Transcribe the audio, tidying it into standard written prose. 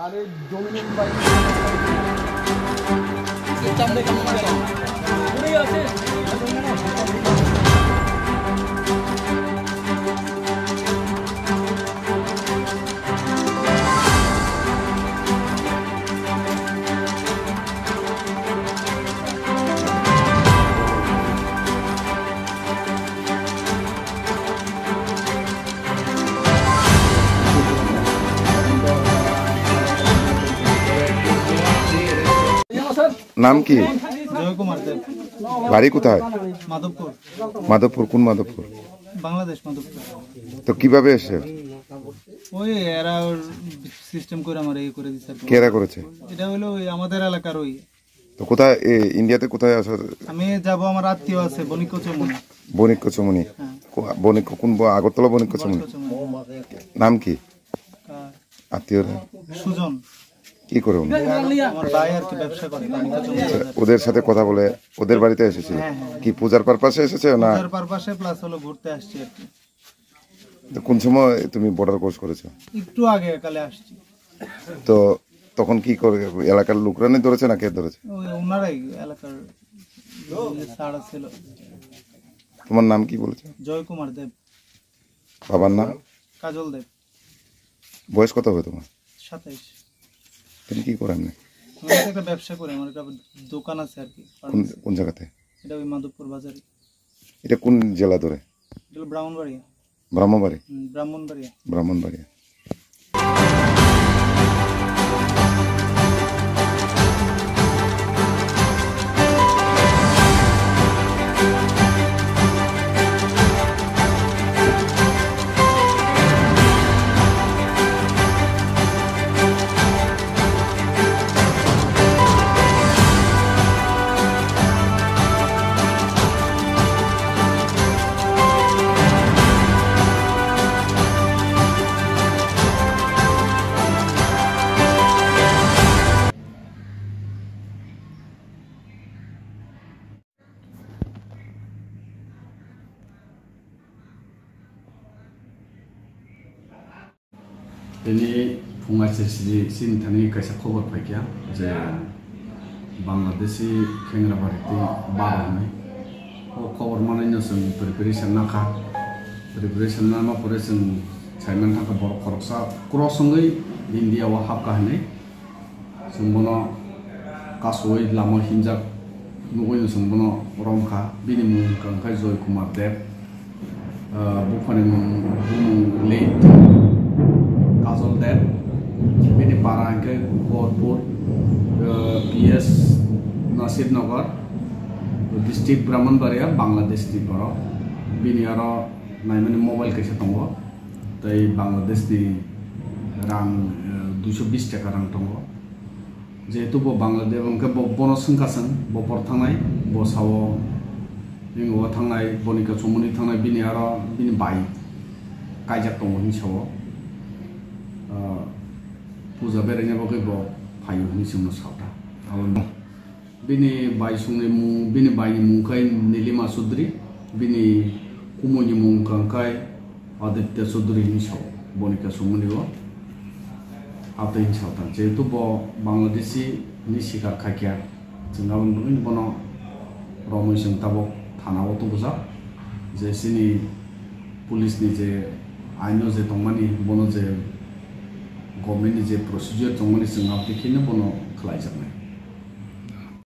আরে জমিনের বাইরে চামড়ে কেমন পুরোই আছে নাম কি? জয় কুমার দেব। বাড়ি কোথায়? মাধবপুর। মাধবপুর কোন মাধবপুর? বাংলাদেশ মাধবপুর। তো কিভাবে এসে? ওই এরা সিস্টেম করে আমার এই করে দিচ্ছে। কেরা করেছে? এটা হলো ওই আমাদের এলাকার ওই। তো কোথায় ইন্ডিয়াতে কোথায় আসা? আমি যাব, আমার আত্মীয় আছে বণিক চমনি। বণিক চমনি? বণিক কোন? আগরতলা বণিক চমনি। নাম কি আত্মীয়? সুজন। কি করে উনি? আমার ভাই আর কি ব্যবসা করে। ওদের সাথে কথা বলে ওদের বাড়িতে এসেছিল? কি পূজার পারপাসে এসেছে না? পূজার পারপাসে প্লাস হলো ঘুরতে আসছি আর কি। তো কোন সময় তুমি বর্ডার ক্রস করেছো? একটু আগে কালে আসছি। তো তখন কি করে এলাকার লোকরা নিয়ে ধরেছে না কে ধরেছে? ওই ওনারাই এলাকার সারা ছিল। তোমার নাম কি বলেছে? জয় কুমার দেব। বাবার নাম? কাজল দেব। বয়স কত হবে তোমার? 27। তুমি কি করেন? আমি একটা ব্যবসা করি, আমার একটা দোকান আছে আর কি। কোন জায়গাতে? এটা ওই মাধবপুর বাজারে। এটা কোন জেলা ধরে? এটা ব্রাহ্মণবাড়িয়া। ব্রাহ্মণবাড়ি? ব্রাহ্মণবাড়িয়া। ব্রাহ্মণবাড়িয়া। Ini फुंगाचे सिन थानी कैसा खबर पाइकिया जे बांग्लादेशी खेंग्रा बारिती बारा में वो खबर माने न जों प्रिपेरेसन नाखा प्रिपेरेसन ना मा परे जों साइमन थाखा बर खरकसा क्रसंगै इन्डिया वा हाबका हने जों बनो कासोय लामा हिनजाक नुगै जों बनो रंखा बिनि मुं कंखाय जय कुमार देव बुफानि मुं लेट काजल देव बिनि पारा के गौरपुर पीएस नासिरनगर डिस्ट्रिक्ट ब्राह्मणबाड़िया बांग्लादेश नि बर बिनि आरो नायमाने मोबाइल कैसे दंगो तै बांग्लादेश नि रां 220 टाका रां दंगो जेहेतु बो बांग्लादेश उनके बनो संखासन बो पर थांनाय बो सावो इंगो थांनाय बनिका चमनि थांनाय बिनि आरो बिनि बाय कायजा दंगो नि सावो पूजा बेरायने बगै बो फायो नि सिमनो सावता आलो बिनि बाय सुंनि मुं बिनि बायनि मुंखाय नीलिमा चौधरी बिनि कुमनि मुंखाय आदित्य चौधरी नि साव बनिका चमनिबो आतै सावता जेहेतु बो बांग्लादेशी नि शिकार खाकिया जोंनाबो बनो रमेशजों ताबो थानाव तो बुजा जे सिनि पुलिस नि जे आइनो जे दंमानि बनो जे गभर्नमेंट जे प्रोसीजर दंमानि जों आप्लिकेशन बनो खलाय जानाय